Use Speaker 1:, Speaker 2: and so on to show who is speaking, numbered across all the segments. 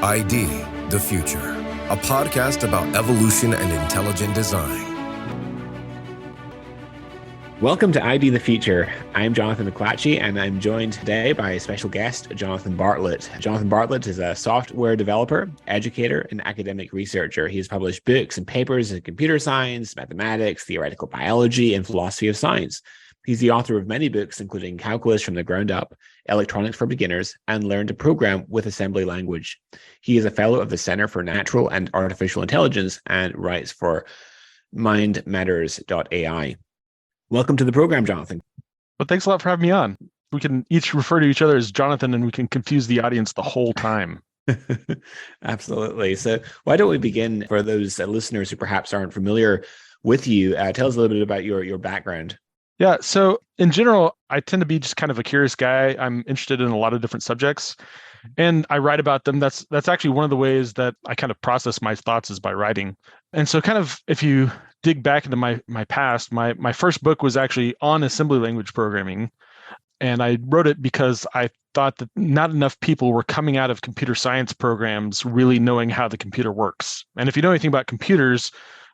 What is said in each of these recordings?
Speaker 1: ID, the Future, a podcast about evolution and intelligent design.
Speaker 2: Welcome to ID the Future. I'm Jonathan McClatchy, and I'm joined today by a special guest, Jonathan Bartlett. Jonathan Bartlett is a software developer, educator, and academic researcher. He's published books and papers in computer science, mathematics, theoretical biology, and philosophy of science. He's the author of many books, including Calculus from the Ground Up, Electronics for Beginners, and Learn to Program with Assembly Language. He is a fellow of the Center for Natural and Artificial Intelligence and writes for mindmatters.ai. Welcome to the program, Jonathan.
Speaker 3: Well, thanks a lot for having me on. We can each refer to each other as Jonathan, and we can confuse the audience the whole time.
Speaker 2: Absolutely. So why don't we begin for those listeners who perhaps aren't familiar with you? Tell us a little bit about your background.
Speaker 3: Yeah. So in general, I tend to be just kind of a curious guy. I'm interested in a lot of different subjects, and I write about them. That's actually one of the ways that I kind of process my thoughts is by writing. And so kind of if you dig back into my past, my first book was actually on assembly language programming. And I wrote it because I thought that not enough people were coming out of computer science programs really knowing how the computer works. And if you know anything about computers,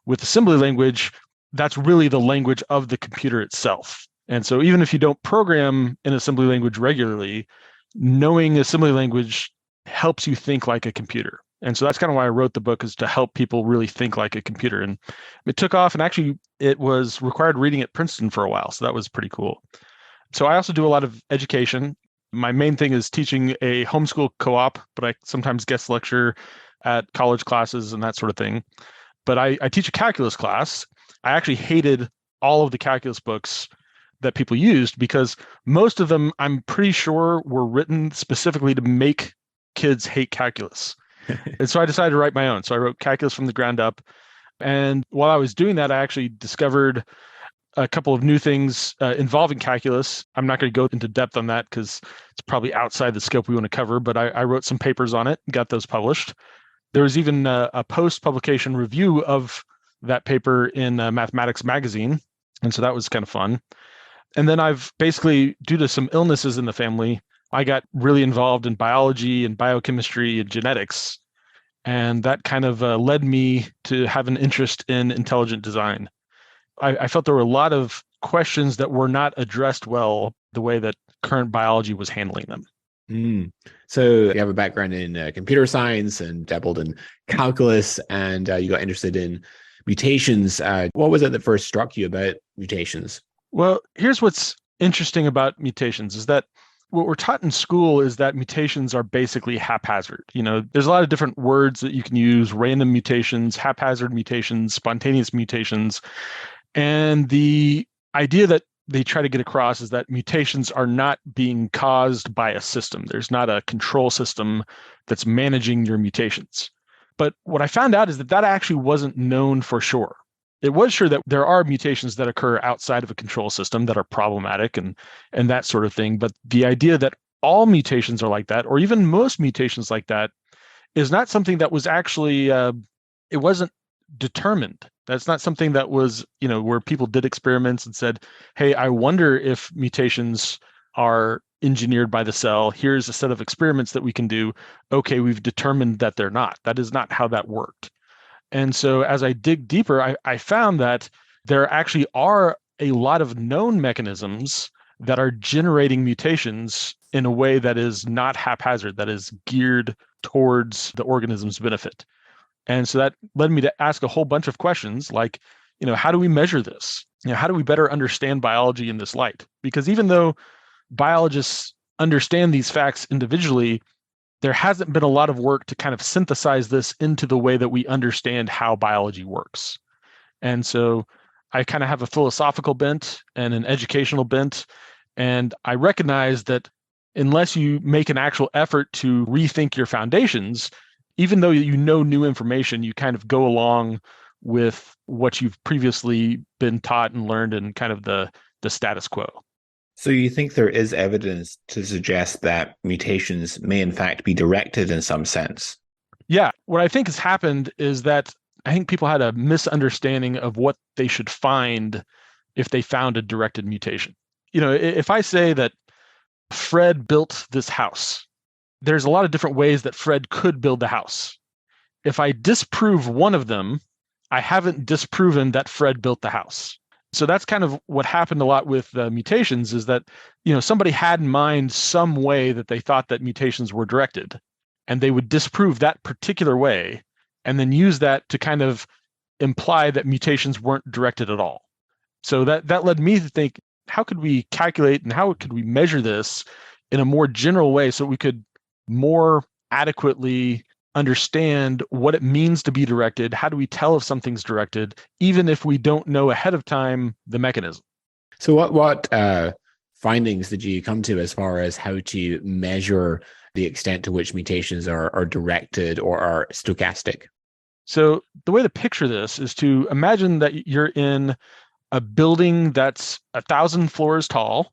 Speaker 3: with assembly language, that's really the language of the computer itself. And so even if you don't program in assembly language regularly, knowing assembly language helps you think like a computer. And so that's kind of why I wrote the book, is to help people really think like a computer. And it took off, and actually it was required reading at Princeton for a while. So that was pretty cool. So I also do a lot of education. My main thing is teaching a homeschool co-op, but I sometimes guest lecture at college classes and that sort of thing. But I teach a calculus class. I actually hated all of the calculus books that people used because most of them, I'm pretty sure, were written specifically to make kids hate calculus. And so I decided to write my own. So I wrote Calculus from the Ground Up. And while I was doing that, I actually discovered a couple of new things involving calculus. I'm not going to go into depth on that because it's probably outside the scope we want to cover, but I wrote some papers on it, got those published. There was even a post-publication review of that paper in Mathematics Magazine. And so that was kind of fun. And then I've basically, due to some illnesses in the family, I got really involved in biology and biochemistry and genetics. And that kind of led me to have an interest in intelligent design. I felt there were a lot of questions that were not addressed well the way that current biology was handling them.
Speaker 2: So you have a background in computer science and dabbled in calculus, and you got interested in mutations. What was it that first struck you about mutations?
Speaker 3: Well, here's what's interesting about mutations is that what we're taught in school is that mutations are basically haphazard. You know, there's a lot of different words that you can use: random mutations, haphazard mutations, spontaneous mutations. And the idea that they try to get across is that mutations are not being caused by a system. There's not a control system that's managing your mutations. But what I found out is that actually wasn't known for sure. It was sure that there are mutations that occur outside of a control system that are problematic and that sort of thing. But the idea that all mutations are like that, or even most mutations like that, is not something that was actually, it wasn't determined. That's not something that was, where people did experiments and said, hey, I wonder if mutations are engineered by the cell. Here's a set of experiments that we can do. Okay, we've determined that they're not. That is not how that worked. And so as I dig deeper, I found that there actually are a lot of known mechanisms that are generating mutations in a way that is not haphazard, that is geared towards the organism's benefit. And so that led me to ask a whole bunch of questions like, how do we measure this? How do we better understand biology in this light? Because even though biologists understand these facts individually, there hasn't been a lot of work to kind of synthesize this into the way that we understand how biology works. And so I kind of have a philosophical bent and an educational bent. And I recognize that unless you make an actual effort to rethink your foundations, even though you know new information, you kind of go along with what you've previously been taught and learned in kind of the status quo.
Speaker 2: So you think there is evidence to suggest that mutations may in fact be directed in some sense?
Speaker 3: Yeah. What I think has happened is that I think people had a misunderstanding of what they should find if they found a directed mutation. If I say that Fred built this house, there's a lot of different ways that Fred could build the house. If I disprove one of them, I haven't disproven that Fred built the house. So that's kind of what happened a lot with mutations, is that, somebody had in mind some way that they thought that mutations were directed, and they would disprove that particular way and then use that to kind of imply that mutations weren't directed at all. So that led me to think, how could we calculate and how could we measure this in a more general way so we could more adequately understand what it means to be directed? How do we tell if something's directed, even if we don't know ahead of time the mechanism?
Speaker 2: So what findings did you come to as far as how to measure the extent to which mutations are directed or are stochastic?
Speaker 3: So the way to picture this is to imagine that you're in a building that's 1,000 floors tall,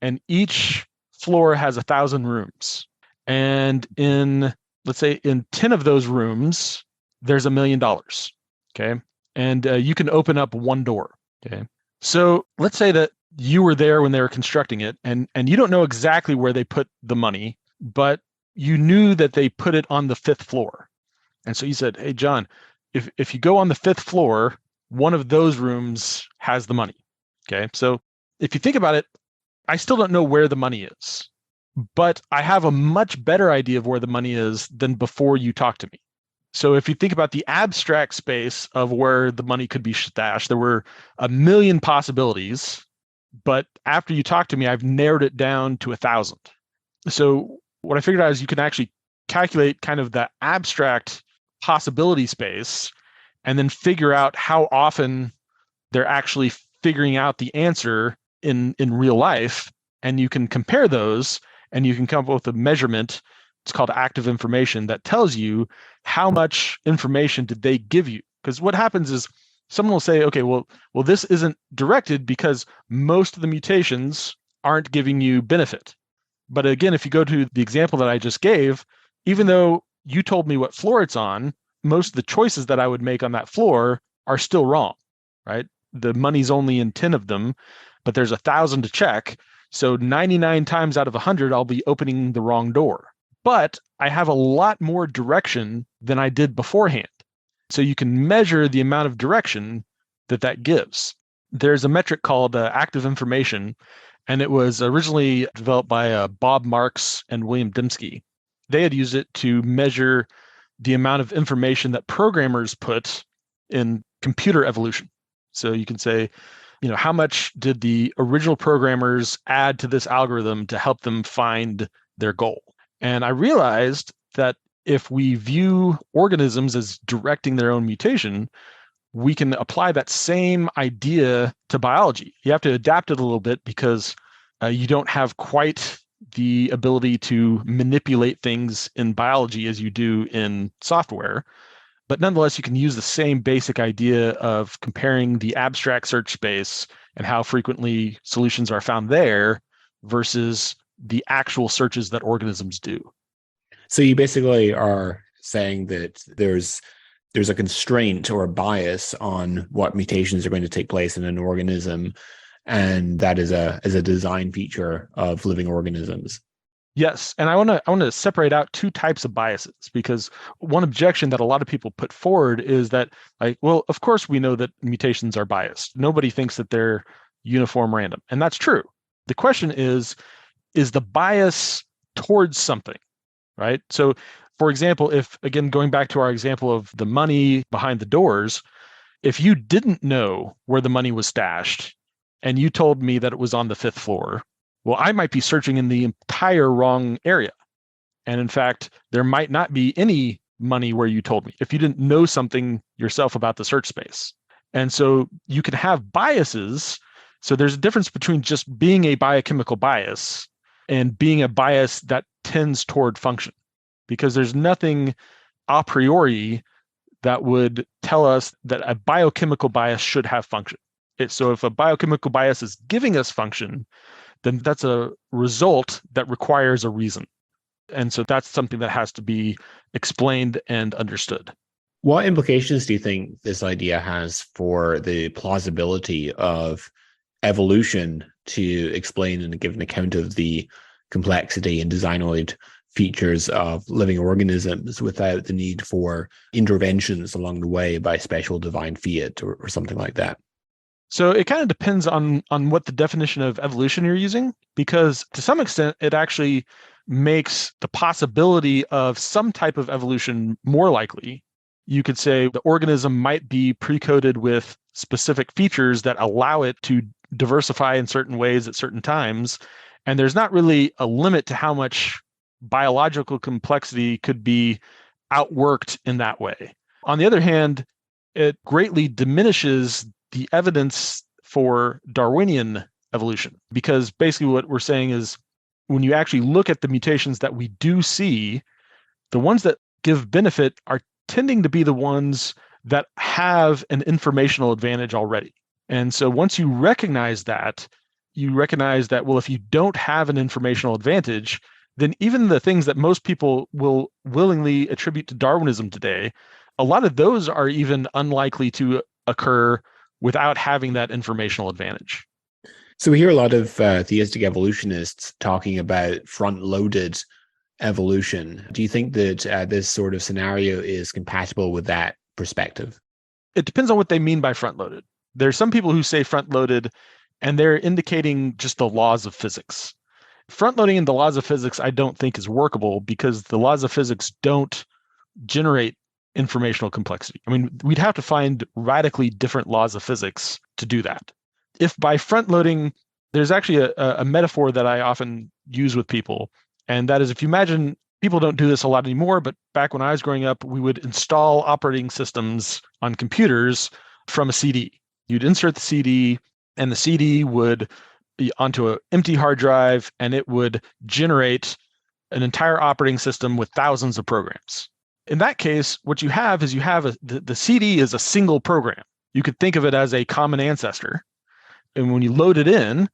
Speaker 3: and each floor has 1,000 rooms. And let's say in 10 of those rooms, there's $1 million. Okay. And you can open up one door. Okay. So let's say that you were there when they were constructing it, and you don't know exactly where they put the money, but you knew that they put it on the 5th floor. And so you said, hey, John, if you go on the 5th floor, one of those rooms has the money. Okay. So if you think about it, I still don't know where the money is, but I have a much better idea of where the money is than before you talked to me. So if you think about the abstract space of where the money could be stashed, there were 1 million possibilities, but after you talked to me, I've narrowed it down to 1,000. So what I figured out is you can actually calculate kind of the abstract possibility space and then figure out how often they're actually figuring out the answer in real life. And you can compare those and you can come up with a measurement. It's called active information that tells you how much information did they give you. Because what happens is someone will say, okay, well, this isn't directed because most of the mutations aren't giving you benefit. But again, if you go to the example that I just gave, even though you told me what floor it's on, most of the choices that I would make on that floor are still wrong, right? The money's only in 10 of them, but there's 1,000 to check. So 99 times out of 100, I'll be opening the wrong door. But I have a lot more direction than I did beforehand. So you can measure the amount of direction that gives. There's a metric called active information, and it was originally developed by Bob Marks and William Dembski. They had used it to measure the amount of information that programmers put in computer evolution. So you can say, how much did the original programmers add to this algorithm to help them find their goal? And I realized that if we view organisms as directing their own mutation, we can apply that same idea to biology. You have to adapt it a little bit because you don't have quite the ability to manipulate things in biology as you do in software. But nonetheless, you can use the same basic idea of comparing the abstract search space and how frequently solutions are found there versus the actual searches that organisms do.
Speaker 2: So you basically are saying that there's a constraint or a bias on what mutations are going to take place in an organism, and that is a design feature of living organisms.
Speaker 3: Yes, and I want to separate out two types of biases, because one objection that a lot of people put forward is that, well, of course we know that mutations are biased. Nobody thinks that they're uniform random, and that's true. The question is the bias towards something, right? So, for example, if, again, going back to our example of the money behind the doors, if you didn't know where the money was stashed and you told me that it was on the 5th floor, well, I might be searching in the entire wrong area. And in fact, there might not be any money where you told me if you didn't know something yourself about the search space. And so you can have biases. So there's a difference between just being a biochemical bias and being a bias that tends toward function, because there's nothing a priori that would tell us that a biochemical bias should have function. So if a biochemical bias is giving us function, then that's a result that requires a reason. And so that's something that has to be explained and understood.
Speaker 2: What implications do you think this idea has for the plausibility of evolution to explain and give an account of the complexity and designoid features of living organisms without the need for interventions along the way by special divine fiat or something like that?
Speaker 3: So it kind of depends on what the definition of evolution you're using, because to some extent, it actually makes the possibility of some type of evolution more likely. You could say the organism might be pre-coded with specific features that allow it to diversify in certain ways at certain times. And there's not really a limit to how much biological complexity could be outworked in that way. On the other hand, it greatly diminishes the evidence for Darwinian evolution, because basically what we're saying is when you actually look at the mutations that we do see, the ones that give benefit are tending to be the ones that have an informational advantage already. And so once you recognize that, well, if you don't have an informational advantage, then even the things that most people will willingly attribute to Darwinism today, a lot of those are even unlikely to occur without having that informational advantage.
Speaker 2: So we hear a lot of theistic evolutionists talking about front-loaded evolution. Do you think that this sort of scenario is compatible with that perspective?
Speaker 3: It depends on what they mean by front-loaded. There's some people who say front-loaded, and they're indicating just the laws of physics. Front-loading in the laws of physics, I don't think is workable because the laws of physics don't generate informational complexity. I mean, we'd have to find radically different laws of physics to do that. If by front-loading, there's actually a metaphor that I often use with people, and that is if you imagine, people don't do this a lot anymore, but back when I was growing up, we would install operating systems on computers from a CD. You'd insert the CD, and the CD would be onto an empty hard drive, and it would generate an entire operating system with thousands of programs. In that case, what you have is the CD is a single program. You could think of it as a common ancestor. And when you load it in,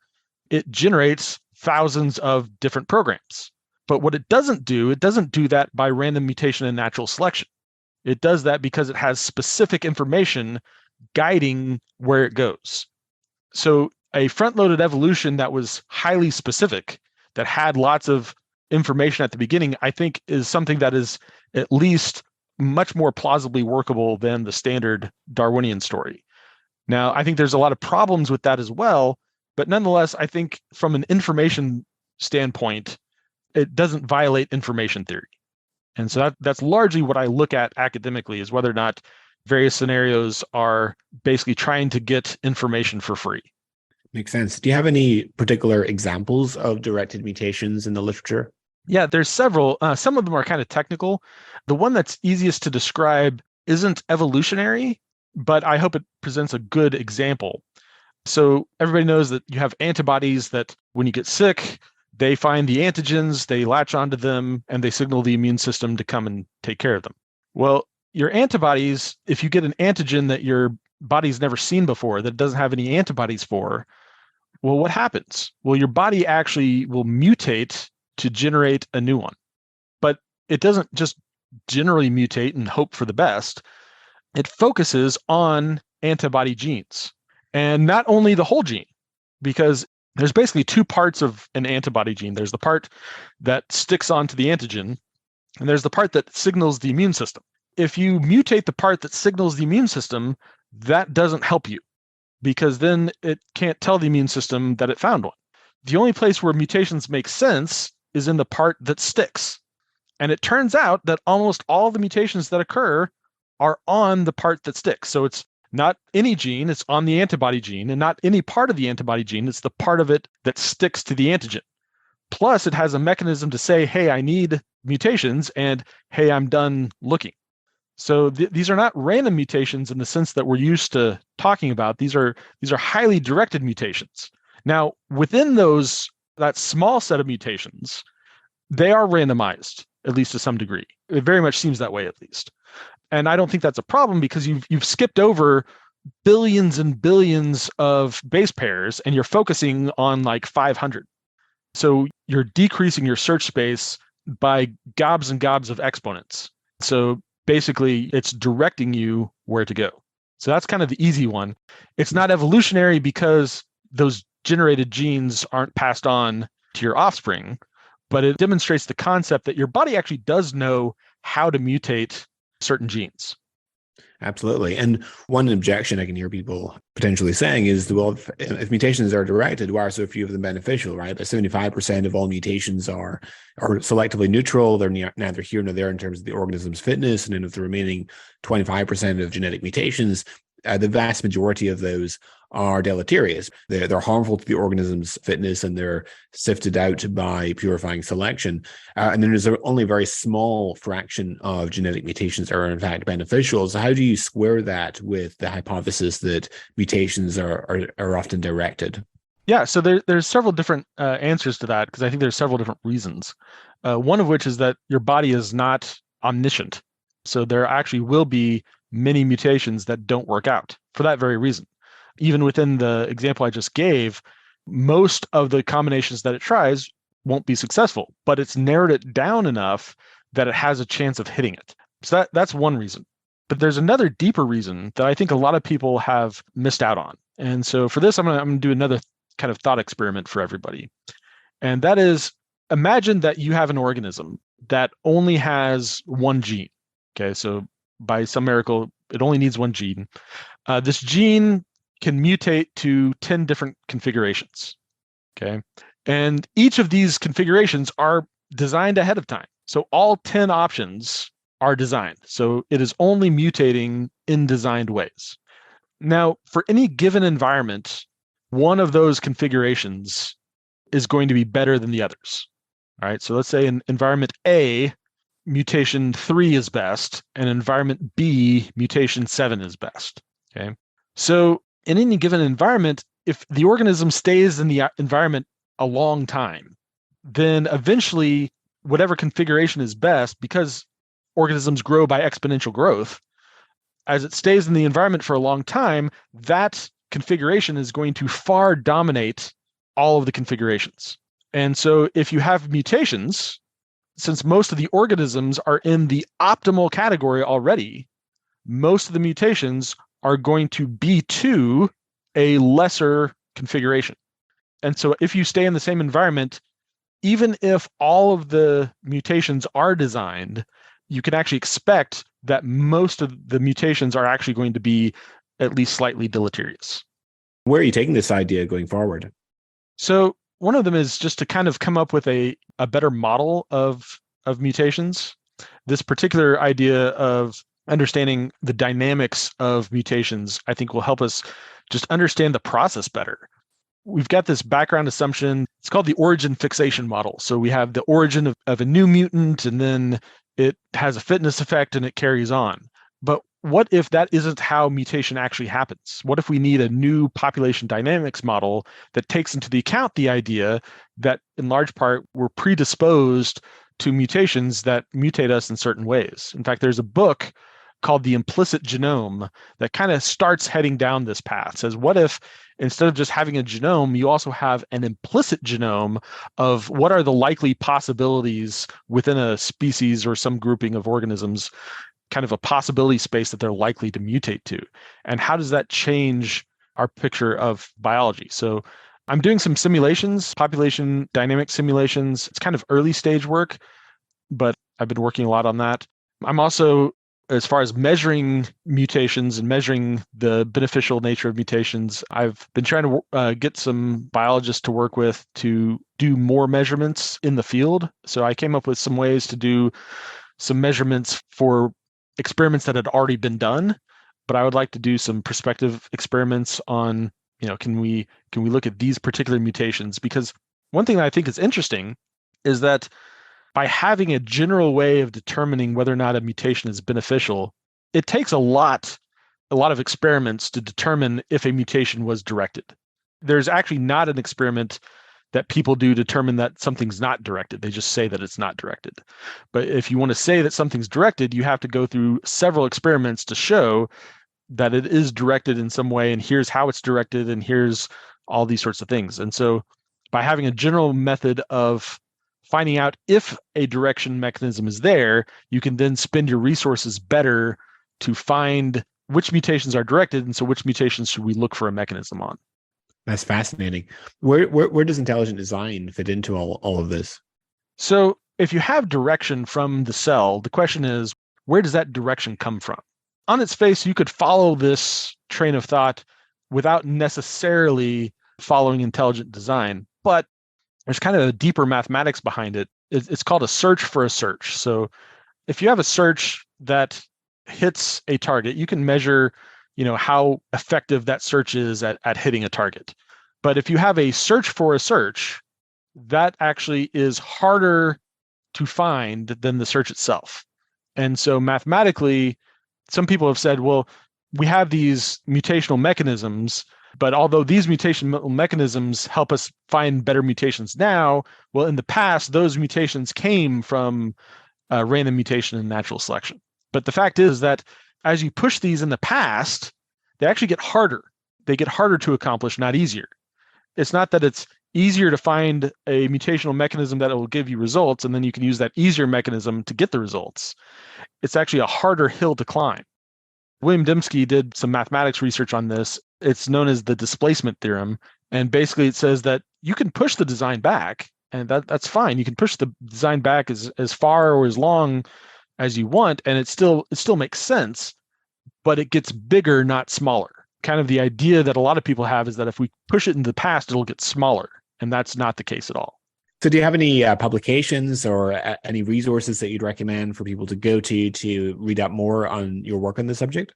Speaker 3: it generates thousands of different programs. But what it doesn't do that by random mutation and natural selection. It does that because it has specific information guiding where it goes. So a front-loaded evolution that was highly specific, that had lots of information at the beginning, I think is something that is at least much more plausibly workable than the standard Darwinian story. Now, I think there's a lot of problems with that as well, but nonetheless, I think from an information standpoint, it doesn't violate information theory. And so that's largely what I look at academically, is whether or not various scenarios are basically trying to get information for free.
Speaker 2: Makes sense. Do you have any particular examples of directed mutations in the literature?
Speaker 3: Yeah, there's several. Some of them are kind of technical. The one that's easiest to describe isn't evolutionary, but I hope it presents a good example. So everybody knows that you have antibodies that when you get sick, they find the antigens, they latch onto them, and they signal the immune system to come and take care of them. Well, your antibodies, if you get an antigen that your body's never seen before, that it doesn't have any antibodies for, well, what happens? Well, your body actually will mutate to generate a new one. But it doesn't just generally mutate and hope for the best. It focuses on antibody genes, and not only the whole gene, because there's basically two parts of an antibody gene. There's the part that sticks onto the antigen, and there's the part that signals the immune system. If you mutate the part that signals the immune system, that doesn't help you, because then it can't tell the immune system that it found one. The only place where mutations make sense is in the part that sticks. And it turns out that almost all the mutations that occur are on the part that sticks. So it's not any gene, it's on the antibody gene, and not any part of the antibody gene, it's the part of it that sticks to the antigen. Plus, it has a mechanism to say, hey, I need mutations, and hey, I'm done looking. So these are not random mutations in the sense that we're used to talking about. These are highly directed mutations. Now, within that small set of mutations, they are randomized, at least to some degree. It very much seems that way, at least. And I don't think that's a problem because you've skipped over billions and billions of base pairs and you're focusing on like 500. So you're decreasing your search space by gobs and gobs of exponents. So basically, it's directing you where to go. So that's kind of the easy one. It's not evolutionary because those generated genes aren't passed on to your offspring, but it demonstrates the concept that your body actually does know how to mutate certain genes.
Speaker 2: Absolutely. And one objection I can hear people potentially saying is, well, if mutations are directed, why are so few of them beneficial, right? But 75% of all mutations are selectively neutral. They're neither here nor there in terms of the organism's fitness. And then if the remaining 25% of genetic mutations, the vast majority of those are deleterious. They're harmful to the organism's fitness, and they're sifted out by purifying selection. And then there's only a very small fraction of genetic mutations that are in fact beneficial. So how do you square that with the hypothesis that mutations are often directed?
Speaker 3: Yeah, so there's several different answers to that, because I think there's several different reasons. One of which is that your body is not omniscient. So there actually will be many mutations that don't work out for that very reason. Even within the example I just gave, most of the combinations that it tries won't be successful, but it's narrowed it down enough that it has a chance of hitting it. So that's one reason. But there's another deeper reason that I think a lot of people have missed out on. And so for this, I'm going to do another kind of thought experiment for everybody. And that is, imagine that you have an organism that only has one gene. Okay, so by some miracle, it only needs one gene. This gene can mutate to 10 different configurations. Okay. And each of these configurations are designed ahead of time. So all 10 options are designed. So it is only mutating in designed ways. Now, for any given environment, one of those configurations is going to be better than the others. All right. So let's say in environment A, mutation 3 is best, and environment B, mutation 7 is best. Okay. So in any given environment, if the organism stays in the environment a long time, then eventually whatever configuration is best, because organisms grow by exponential growth, as it stays in the environment for a long time, that configuration is going to far dominate all of the configurations. And so if you have mutations, since most of the organisms are in the optimal category already, most of the mutations are going to be to a lesser configuration. And so if you stay in the same environment, even if all of the mutations are designed, you can actually expect that most of the mutations are actually going to be at least slightly deleterious.
Speaker 2: Where are you taking this idea going forward?
Speaker 3: So one of them is just to kind of come up with a better model of mutations. This particular idea of understanding the dynamics of mutations, I think, will help us just understand the process better. We've got this background assumption. It's called the origin fixation model. So we have the origin of a new mutant, and then it has a fitness effect and it carries on. But what if that isn't how mutation actually happens? What if we need a new population dynamics model that takes into account the idea that in large part we're predisposed to mutations that mutate us in certain ways? In fact, there's a book called The Implicit Genome that kind of starts heading down this path. It says, what if instead of just having a genome, you also have an implicit genome of what are the likely possibilities within a species or some grouping of organisms, kind of a possibility space that they're likely to mutate to? And how does that change our picture of biology? So I'm doing some simulations, population dynamic simulations. It's kind of early stage work, but I've been working a lot on that. I'm also, as far as measuring mutations and measuring the beneficial nature of mutations, I've been trying to get some biologists to work with to do more measurements in the field. So I came up with some ways to do some measurements for experiments that had already been done, but I would like to do some prospective experiments on, can we look at these particular mutations? Because one thing that I think is interesting is that by having a general way of determining whether or not a mutation is beneficial, it takes a lot of experiments to determine if a mutation was directed. There's actually not an experiment that people do determine that something's not directed. They just say that it's not directed. But if you want to say that something's directed, you have to go through several experiments to show that it is directed in some way, and here's how it's directed, and here's all these sorts of things. And so by having a general method of finding out if a direction mechanism is there, you can then spend your resources better to find which mutations are directed, and so which mutations should we look for a mechanism on.
Speaker 2: That's fascinating. Where does intelligent design fit into all of this?
Speaker 3: So if you have direction from the cell, the question is, where does that direction come from? On its face, you could follow this train of thought without necessarily following intelligent design, but there's kind of a deeper mathematics behind it. It's called a search for a search. So if you have a search that hits a target, you can measure, how effective that search is at hitting a target. But if you have a search for a search, that actually is harder to find than the search itself. And so mathematically, some people have said, well, we have these mutational mechanisms, but although these mutational mechanisms help us find better mutations now, well, in the past, those mutations came from random mutation and natural selection. But the fact is that as you push these in the past, they actually get harder. They get harder to accomplish, not easier. It's not that it's easier to find a mutational mechanism that will give you results, and then you can use that easier mechanism to get the results. It's actually a harder hill to climb. William Dembski did some mathematics research on this. It's known as the displacement theorem. And basically it says that you can push the design back, and that's fine. You can push the design back as far or as long as you want, and it still makes sense, but it gets bigger, not smaller. Kind of the idea that a lot of people have is that if we push it in the past, it'll get smaller. And that's not the case at all.
Speaker 2: So do you have any publications or any resources that you'd recommend for people to go to read up more on your work on the subject?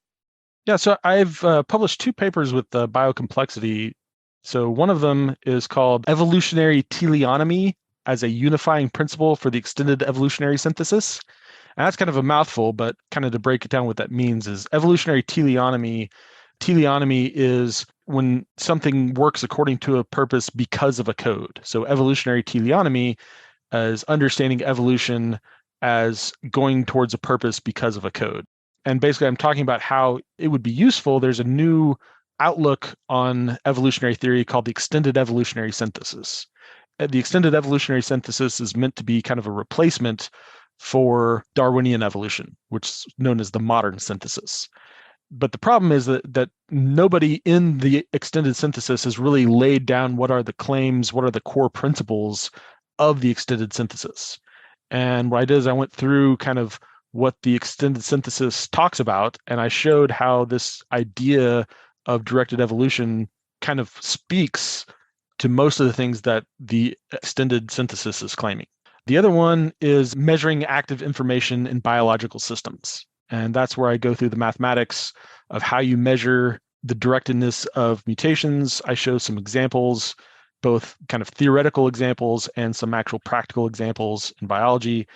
Speaker 3: Yeah, so I've published 2 papers with biocomplexity. So one of them is called Evolutionary Teleonomy as a Unifying Principle for the Extended Evolutionary Synthesis. And that's kind of a mouthful, but kind of to break it down, what that means is evolutionary teleonomy. Teleonomy is when something works according to a purpose because of a code. So evolutionary teleonomy is understanding evolution as going towards a purpose because of a code. And basically, I'm talking about how it would be useful. There's a new outlook on evolutionary theory called the extended evolutionary synthesis. The extended evolutionary synthesis is meant to be kind of a replacement for Darwinian evolution, which is known as the modern synthesis. But the problem is that nobody in the extended synthesis has really laid down what are the claims, what are the core principles of the extended synthesis. And what I did is I went through kind of what the extended synthesis talks about, and I showed how this idea of directed evolution kind of speaks to most of the things that the extended synthesis is claiming. The other one is measuring active information in biological systems. And that's where I go through the mathematics of how you measure the directedness of mutations. I show some examples, both kind of theoretical examples and some actual practical examples in biology.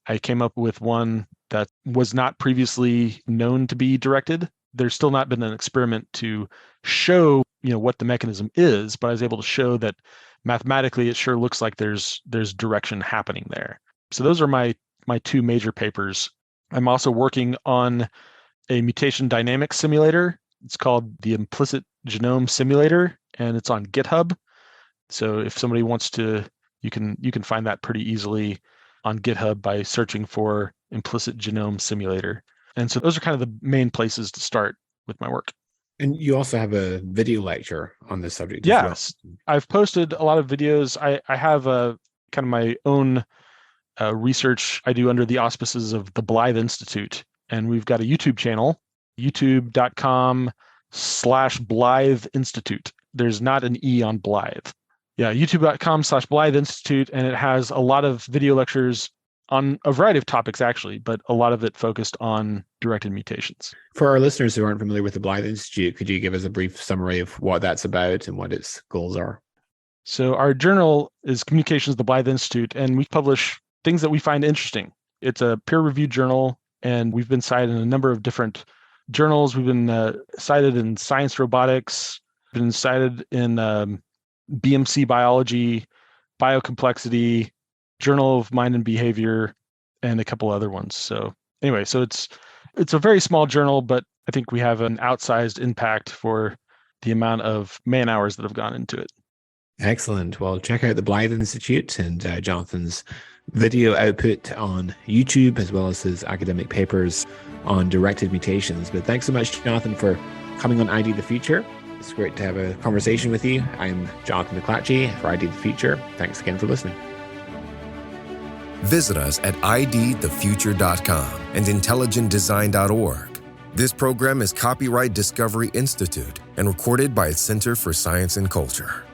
Speaker 3: I came up with one that was not previously known to be directed. There's still not been an experiment to show, what the mechanism is, but I was able to show that mathematically it sure looks like there's direction happening there. So those are my 2 major papers. I'm also working on a mutation dynamics simulator. It's called the Implicit Genome Simulator, and it's on GitHub. So if somebody wants to, you can find that pretty easily on GitHub by searching for Implicit Genome Simulator. And so those are kind of the main places to start with my work.
Speaker 2: And you also have a video lecture on this subject.
Speaker 3: Yes,
Speaker 2: as well.
Speaker 3: I've posted a lot of videos. I have a kind of my own research I do under the auspices of the Blythe Institute. And we've got a YouTube channel, youtube.com/Blythe Institute. There's not an E on Blythe. Yeah, youtube.com/Blythe Institute. And it has a lot of video lectures on a variety of topics, actually, but a lot of it focused on directed mutations.
Speaker 2: For our listeners who aren't familiar with the Blythe Institute, could you give us a brief summary of what that's about and what its goals are?
Speaker 3: So our journal is Communications of the Blythe Institute, and we publish things that we find interesting. It's a peer-reviewed journal, and we've been cited in a number of different journals. We've been cited in Science Robotics, been cited in BMC Biology, Biocomplexity, Journal of Mind and Behavior, and a couple other ones. So anyway, so it's a very small journal, but I think we have an outsized impact for the amount of man hours that have gone into it.
Speaker 2: Excellent. Well, check out the Blythe Institute and Jonathan's video output on YouTube, as well as his academic papers on directed mutations. But thanks so much, Jonathan, for coming on ID the Future. It's great to have a conversation with you. I'm Jonathan McClatchy for ID the Future. Thanks again for listening.
Speaker 1: Visit us at idthefuture.com and intelligentdesign.org. This program is copyright Discovery Institute and recorded by its Center for Science and Culture.